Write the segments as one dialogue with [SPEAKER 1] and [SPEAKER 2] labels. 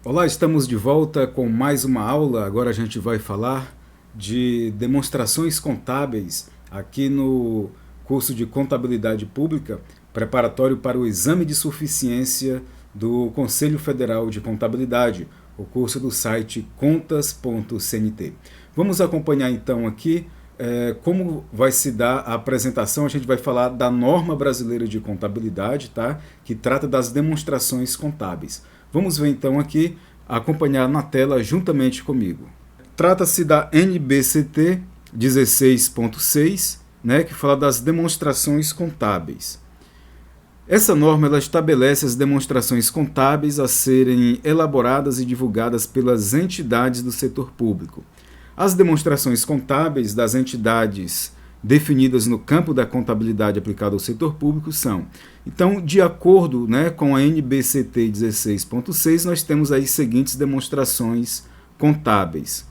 [SPEAKER 1] Olá, estamos de volta com mais uma aula. Agora a gente vai falar de demonstrações contábeis aqui no curso de Contabilidade Pública, preparatório para o exame de suficiência do Conselho Federal de Contabilidade, o curso do site contas.cnt. Vamos acompanhar então aqui como vai se dar a apresentação. A gente vai falar da norma brasileira de contabilidade, tá? Que trata das demonstrações contábeis. Vamos ver então aqui, acompanhar na tela juntamente comigo. Trata-se da NBCT 16.6, né, que fala das demonstrações contábeis. Essa norma ela estabelece as demonstrações contábeis a serem elaboradas e divulgadas pelas entidades do setor público. As demonstrações contábeis das entidades definidas no campo da contabilidade aplicada ao setor público são. Então, de acordo, né, com a NBCT 16.6, nós temos aí seguintes demonstrações contábeis: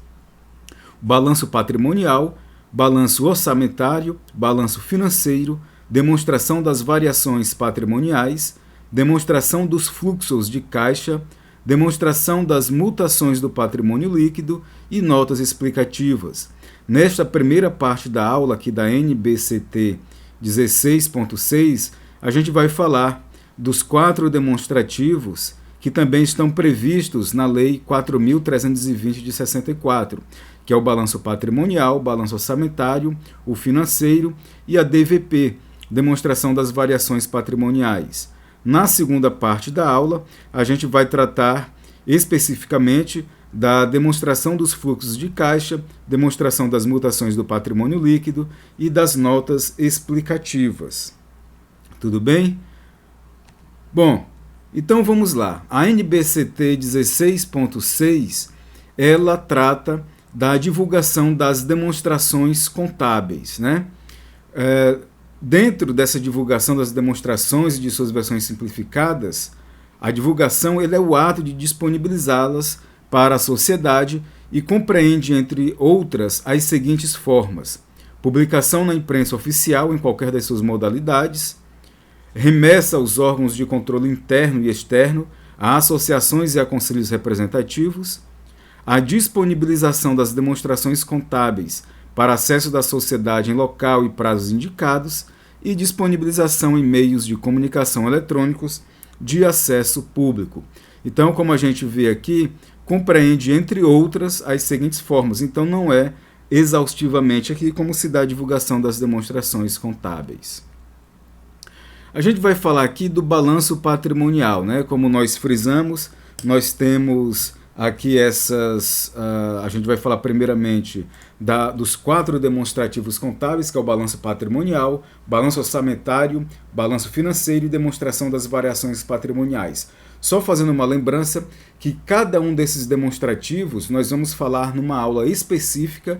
[SPEAKER 1] balanço patrimonial, balanço orçamentário, balanço financeiro, demonstração das variações patrimoniais, demonstração dos fluxos de caixa, demonstração das mutações do patrimônio líquido e notas explicativas. Nesta primeira parte da aula aqui da NBCT 16.6, a gente vai falar dos 4 demonstrativos que também estão previstos na Lei 4.320 de 64, que é o balanço patrimonial, o balanço orçamentário, o financeiro e a DVP, demonstração das variações patrimoniais. Na segunda parte da aula, a gente vai tratar especificamente da demonstração dos fluxos de caixa, demonstração das mutações do patrimônio líquido e das notas explicativas. Tudo bem? Bom, então vamos lá. A NBCT 16.6, ela trata da divulgação das demonstrações contábeis, né? Dentro dessa divulgação das demonstrações e de suas versões simplificadas, a divulgação ele é o ato de disponibilizá-las para a sociedade e compreende, entre outras, as seguintes formas: publicação na imprensa oficial em qualquer das suas modalidades, remessa aos órgãos de controle interno e externo, a associações e a conselhos representativos, a disponibilização das demonstrações contábeis para acesso da sociedade em local e prazos indicados e disponibilização em meios de comunicação eletrônicos de acesso público. Então, como a gente vê aqui, compreende, entre outras, as seguintes formas. Então, não é exaustivamente aqui como se dá a divulgação das demonstrações contábeis. A gente vai falar aqui do balanço patrimonial, né? Como nós frisamos, nós temos aqui a gente vai falar primeiramente dos 4 demonstrativos contábeis, que é o balanço patrimonial, balanço orçamentário, balanço financeiro e demonstração das variações patrimoniais. Só fazendo uma lembrança que cada um desses demonstrativos nós vamos falar numa aula específica,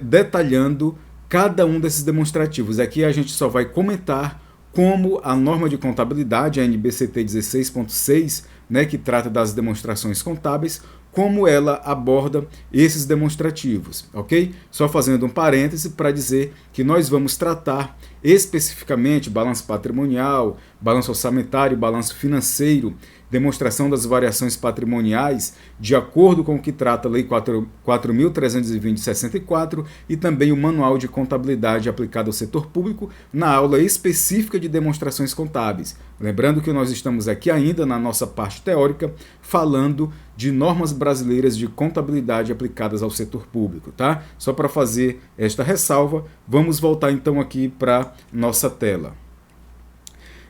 [SPEAKER 1] detalhando cada um desses demonstrativos. Aqui a gente só vai comentar como a norma de contabilidade, a NBCT 16.6, né, que trata das demonstrações contábeis, como ela aborda esses demonstrativos, ok? Só fazendo um parêntese para dizer que nós vamos tratar especificamente balanço patrimonial, balanço orçamentário, balanço financeiro, demonstração das variações patrimoniais, de acordo com o que trata a Lei 4.320 de 64 e também o Manual de Contabilidade aplicado ao setor público, na aula específica de demonstrações contábeis. Lembrando que nós estamos aqui ainda na nossa parte teórica, falando de normas brasileiras de contabilidade aplicadas ao setor público, tá? Só para fazer esta ressalva, vamos voltar então aqui para nossa tela.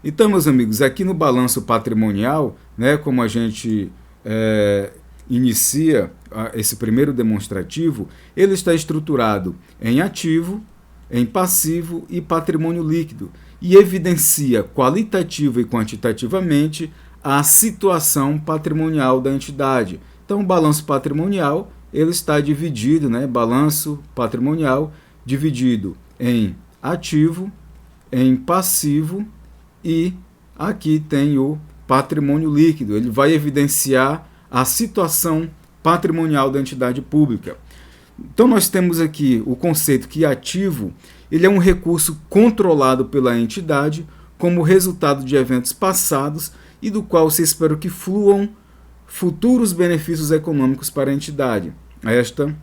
[SPEAKER 1] Então, meus amigos, aqui no balanço patrimonial, né, como a gente inicia esse primeiro demonstrativo, ele está estruturado em ativo, em passivo e patrimônio líquido, e evidencia qualitativa e quantitativamente a situação patrimonial da entidade. Então, o balanço patrimonial ele está dividido, né, balanço patrimonial dividido em ativo, em passivo, e aqui tem o patrimônio líquido. Ele vai evidenciar a situação patrimonial da entidade pública. Então nós temos aqui o conceito que ativo ele é um recurso controlado pela entidade como resultado de eventos passados e do qual se espera que fluam futuros benefícios econômicos para a entidade. Este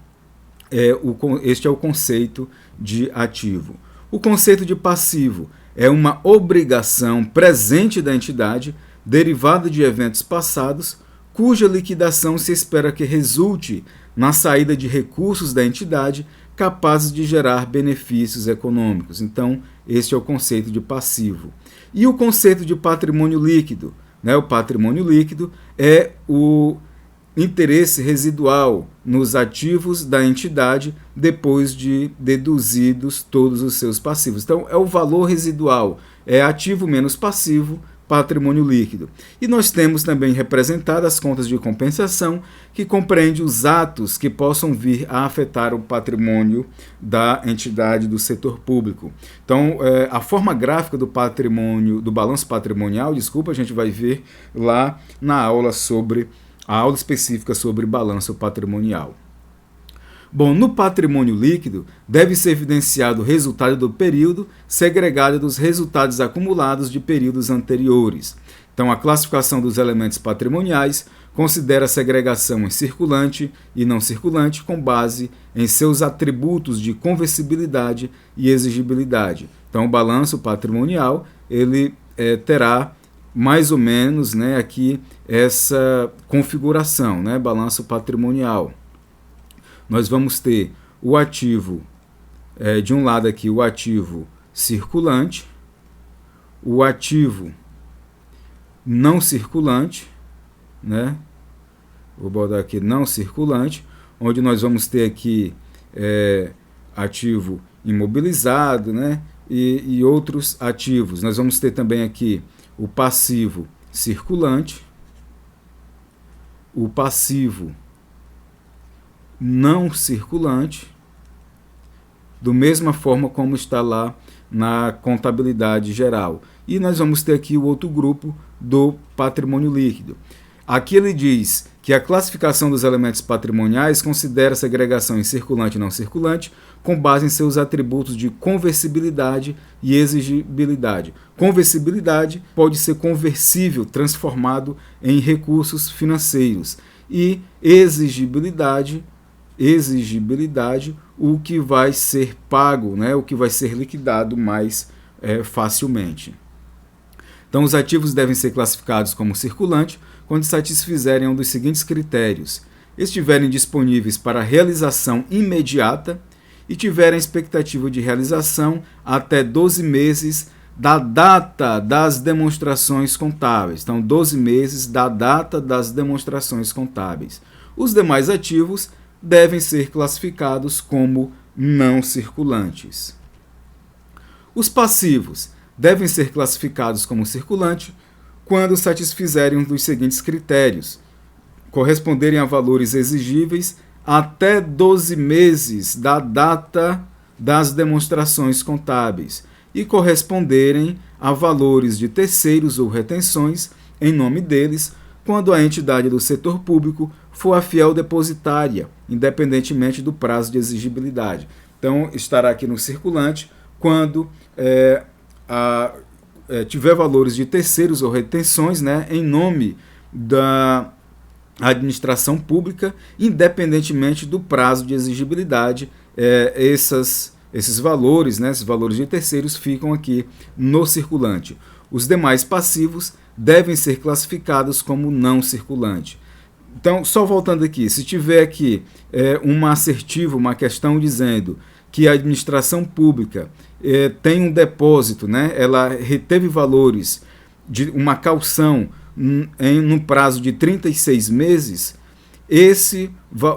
[SPEAKER 1] é o conceito de ativo. O conceito de passivo é uma obrigação presente da entidade, derivada de eventos passados, cuja liquidação se espera que resulte na saída de recursos da entidade capazes de gerar benefícios econômicos. Então, este é o conceito de passivo. E o conceito de patrimônio líquido? O patrimônio líquido é o interesse residual nos ativos da entidade depois de deduzidos todos os seus passivos. Então, é o valor residual, é ativo menos passivo, patrimônio líquido. E nós temos também representadas as contas de compensação, que compreende os atos que possam vir a afetar o patrimônio da entidade do setor público. Então, a forma gráfica do balanço patrimonial, a gente vai ver lá na aula específica sobre balanço patrimonial. Bom, no patrimônio líquido, deve ser evidenciado o resultado do período, segregado dos resultados acumulados de períodos anteriores. Então, a classificação dos elementos patrimoniais considera a segregação em circulante e não circulante com base em seus atributos de conversibilidade e exigibilidade. Então, o balanço patrimonial ele terá mais ou menos aqui essa configuração, balanço patrimonial. Nós vamos ter o ativo, de um lado aqui, o ativo circulante, o ativo não circulante, Vou botar aqui não circulante, onde nós vamos ter aqui ativo imobilizado, e outros ativos. Nós vamos ter também aqui o passivo circulante, o passivo não circulante, da mesma forma como está lá na contabilidade geral. E nós vamos ter aqui o outro grupo do patrimônio líquido. Aqui ele diz que a classificação dos elementos patrimoniais considera a segregação em circulante e não circulante com base em seus atributos de conversibilidade e exigibilidade. Conversibilidade pode ser conversível, transformado em recursos financeiros. E exigibilidade, o que vai ser pago, o que vai ser liquidado mais facilmente. Então, os ativos devem ser classificados como circulante quando satisfizerem um dos seguintes critérios: estiverem disponíveis para realização imediata e tiverem expectativa de realização até 12 meses da data das demonstrações contábeis. Então, 12 meses da data das demonstrações contábeis. Os demais ativos devem ser classificados como não circulantes. Os passivos devem ser classificados como circulante quando satisfizerem um dos seguintes critérios: corresponderem a valores exigíveis até 12 meses da data das demonstrações contábeis e corresponderem a valores de terceiros ou retenções em nome deles quando a entidade do setor público for a fiel depositária, independentemente do prazo de exigibilidade. Então, estará aqui no circulante quando tiver valores de terceiros ou retenções em nome da administração pública, independentemente do prazo de exigibilidade. Esses valores, esses valores de terceiros ficam aqui no circulante. Os demais passivos devem ser classificados como não circulante. Então, só voltando aqui, se tiver aqui uma assertiva, uma questão dizendo que a administração pública tem um depósito, ela reteve valores de uma caução no prazo de 36 meses,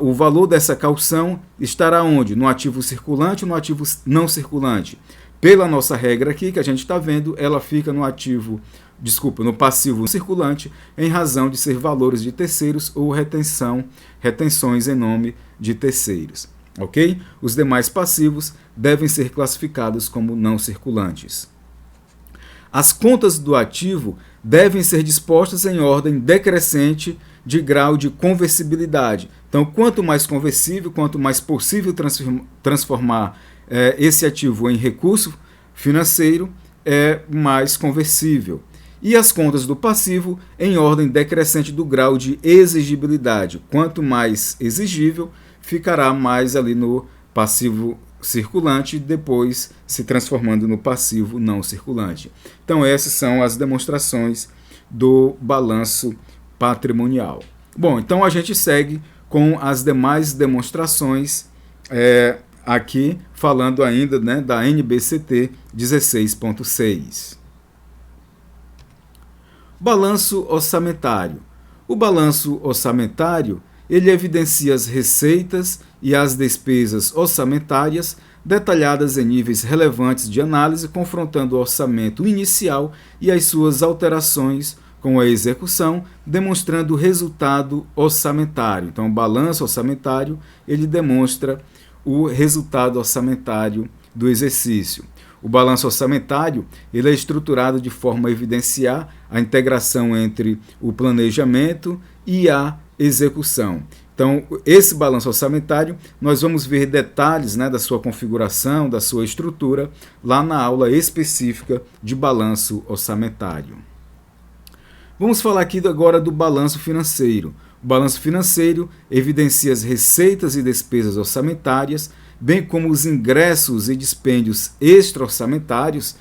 [SPEAKER 1] o valor dessa caução estará onde? No ativo circulante ou no ativo não circulante? Pela nossa regra aqui, que a gente está vendo, ela fica no passivo circulante, em razão de ser valores de terceiros ou retenções em nome de terceiros. Ok? Os demais passivos devem ser classificados como não circulantes. As contas do ativo devem ser dispostas em ordem decrescente de grau de conversibilidade. Então, quanto mais conversível, quanto mais possível transformar esse ativo em recurso financeiro, é mais conversível. E as contas do passivo em ordem decrescente do grau de exigibilidade. Quanto mais exigível, ficará mais ali no passivo circulante, depois se transformando no passivo não circulante. Então essas são as demonstrações do balanço patrimonial. Bom, então a gente segue com as demais demonstrações, aqui falando ainda, né, da NBCT 16.6. Balanço orçamentário. O balanço orçamentário, ele evidencia as receitas e as despesas orçamentárias detalhadas em níveis relevantes de análise, confrontando o orçamento inicial e as suas alterações com a execução, demonstrando o resultado orçamentário. Então, o balanço orçamentário, ele demonstra o resultado orçamentário do exercício. O balanço orçamentário, ele é estruturado de forma a evidenciar a integração entre o planejamento e a execução. Então, esse balanço orçamentário, nós vamos ver detalhes, né, da sua configuração, da sua estrutura, lá na aula específica de balanço orçamentário. Vamos falar aqui agora do balanço financeiro. O balanço financeiro evidencia as receitas e despesas orçamentárias, bem como os ingressos e dispêndios extra-orçamentários,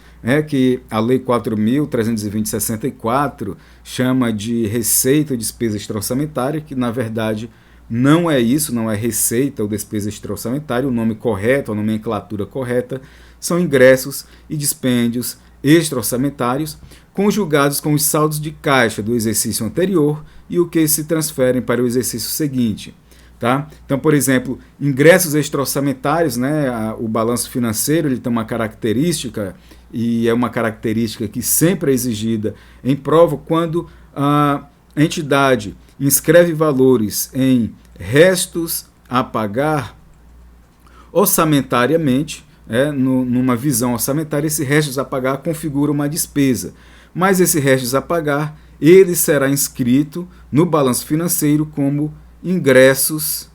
[SPEAKER 1] que a Lei 4.320/64 chama de receita ou despesa extra-orçamentária, que na verdade não é isso, não é receita ou despesa extra-orçamentária, o nome correto, a nomenclatura correta, são ingressos e dispêndios extra-orçamentários, conjugados com os saldos de caixa do exercício anterior e o que se transferem para o exercício seguinte. Tá? Então, por exemplo, ingressos extra-orçamentários, né, o balanço financeiro, ele tem uma característica, e é uma característica que sempre é exigida em prova, quando a entidade inscreve valores em restos a pagar orçamentariamente, numa visão orçamentária, esse restos a pagar configura uma despesa, mas esse restos a pagar, ele será inscrito no balanço financeiro como ingressos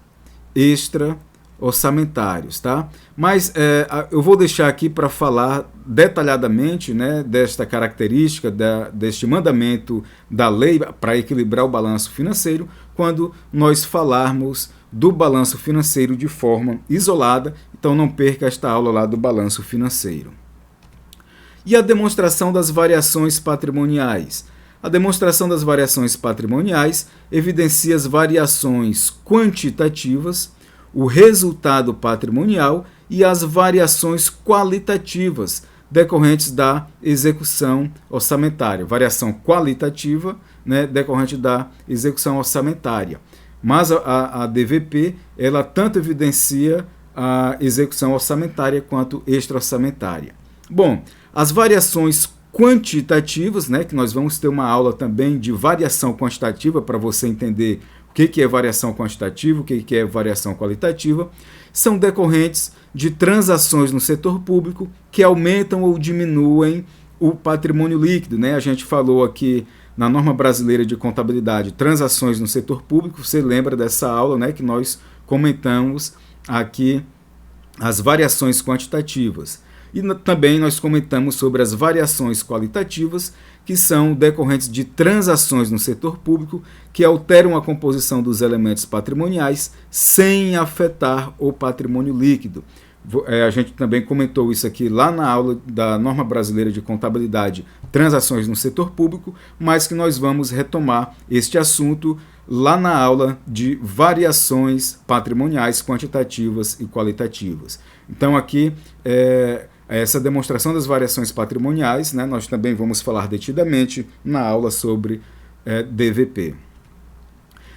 [SPEAKER 1] extra-orçamentários, tá? Mas eu vou deixar aqui para falar detalhadamente, né, desta característica, deste mandamento da lei para equilibrar o balanço financeiro, quando nós falarmos do balanço financeiro de forma isolada. Então não perca esta aula lá do balanço financeiro. E a demonstração das variações patrimoniais. A demonstração das variações patrimoniais evidencia as variações quantitativas, o resultado patrimonial e as variações qualitativas decorrentes da execução orçamentária. Variação qualitativa, né, decorrente da execução orçamentária. Mas a DVP, ela tanto evidencia a execução orçamentária quanto extra-orçamentária. Bom, as variações quantitativas, né, que nós vamos ter uma aula também de variação quantitativa para você entender o que é variação quantitativa, o que é variação qualitativa, são decorrentes de transações no setor público que aumentam ou diminuem o patrimônio líquido, né? A gente falou aqui na norma brasileira de contabilidade, transações no setor público, você lembra dessa aula, né, que nós comentamos aqui as variações quantitativas. E também nós comentamos sobre as variações qualitativas, que são decorrentes de transações no setor público que alteram a composição dos elementos patrimoniais sem afetar o patrimônio líquido. A gente também comentou isso aqui lá na aula da norma brasileira de contabilidade, transações no setor público, mas que nós vamos retomar este assunto lá na aula de variações patrimoniais quantitativas e qualitativas. Então aqui essa demonstração das variações patrimoniais, né, nós também vamos falar detidamente na aula sobre DVP.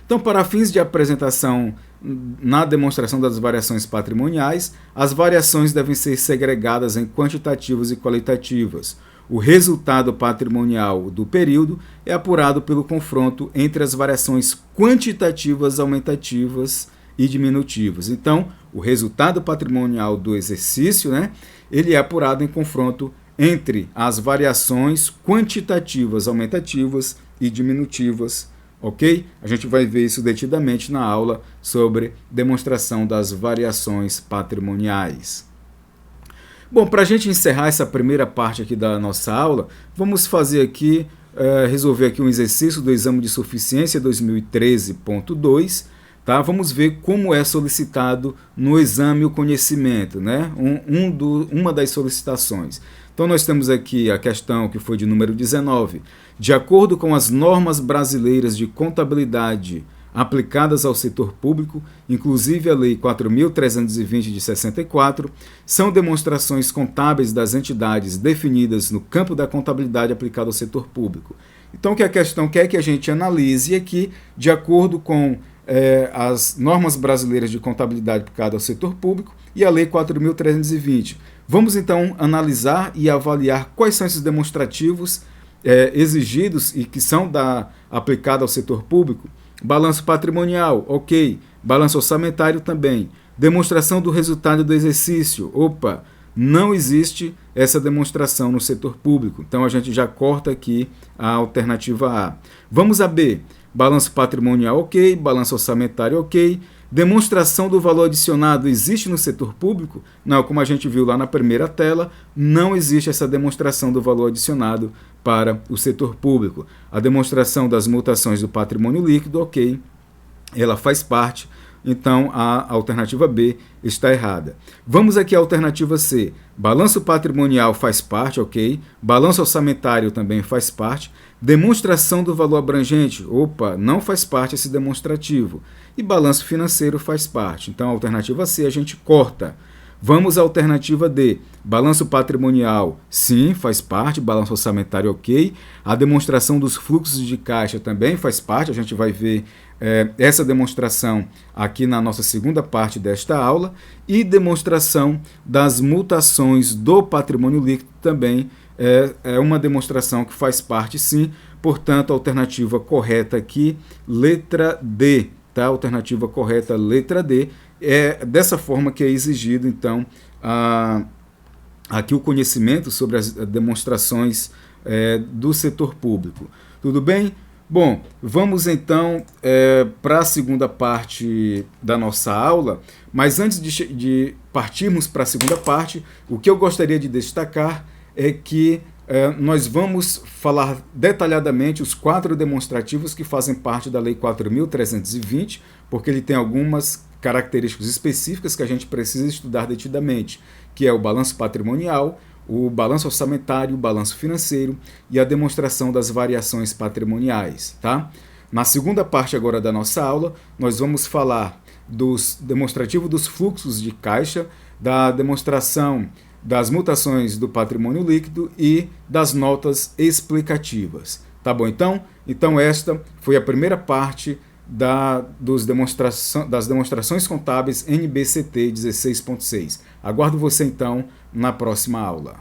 [SPEAKER 1] Então, para fins de apresentação na demonstração das variações patrimoniais, as variações devem ser segregadas em quantitativas e qualitativas. O resultado patrimonial do período é apurado pelo confronto entre as variações quantitativas, aumentativas e diminutivas. Então, o resultado patrimonial do exercício, né, ele é apurado em confronto entre as variações quantitativas, aumentativas e diminutivas, ok? A gente vai ver isso detidamente na aula sobre demonstração das variações patrimoniais. Bom, para a gente encerrar essa primeira parte aqui da nossa aula, vamos fazer aqui resolver aqui um exercício do exame de suficiência 2013.2, tá? Vamos ver como é solicitado no exame o conhecimento, né? Uma das solicitações. Então nós temos aqui a questão que foi de número 19. De acordo com as normas brasileiras de contabilidade aplicadas ao setor público, inclusive a Lei 4.320 de 64, são demonstrações contábeis das entidades definidas no campo da contabilidade aplicada ao setor público. Então, o que a questão quer que a gente analise aqui, de acordo com as normas brasileiras de contabilidade aplicada ao setor público e a Lei 4.320. Vamos, então, analisar e avaliar quais são esses demonstrativos exigidos e que são aplicados ao setor público. Balanço patrimonial, ok. Balanço orçamentário também. Demonstração do resultado do exercício. Opa, não existe essa demonstração no setor público. Então a gente já corta aqui a alternativa A. Vamos a B. Balanço patrimonial, ok. Balanço orçamentário, ok. Demonstração do valor adicionado existe no setor público? Não, como a gente viu lá na primeira tela, não existe essa demonstração do valor adicionado para o setor público. A demonstração das mutações do patrimônio líquido, ok, ela faz parte, então a alternativa B está errada. Vamos aqui à alternativa C. Balanço patrimonial faz parte, ok. Balanço orçamentário também faz parte. Demonstração do valor abrangente, opa, não faz parte esse demonstrativo. E balanço financeiro faz parte. Então a alternativa C a gente corta. Vamos à alternativa D. Balanço patrimonial, sim, faz parte. Balanço orçamentário, ok. A demonstração dos fluxos de caixa também faz parte. A gente vai ver essa demonstração aqui na nossa segunda parte desta aula. E demonstração das mutações do patrimônio líquido também é uma demonstração que faz parte, sim. Portanto, a alternativa correta aqui, letra D. Tá? A alternativa correta, letra D. É dessa forma que é exigido, então, aqui o conhecimento sobre as demonstrações do setor público. Tudo bem? Bom, vamos então para a segunda parte da nossa aula, mas antes de partirmos para a segunda parte, o que eu gostaria de destacar é que nós vamos falar detalhadamente os 4 demonstrativos que fazem parte da Lei 4.320, porque ele tem algumas características específicas que a gente precisa estudar detidamente, que é o balanço patrimonial, o balanço orçamentário, o balanço financeiro e a demonstração das variações patrimoniais. Tá? Na segunda parte agora da nossa aula, nós vamos falar dos demonstrativos dos fluxos de caixa, da demonstração das mutações do patrimônio líquido e das notas explicativas. Tá bom, então? Então esta foi a primeira parte das demonstrações contábeis NBCT 16.6. Aguardo você então na próxima aula.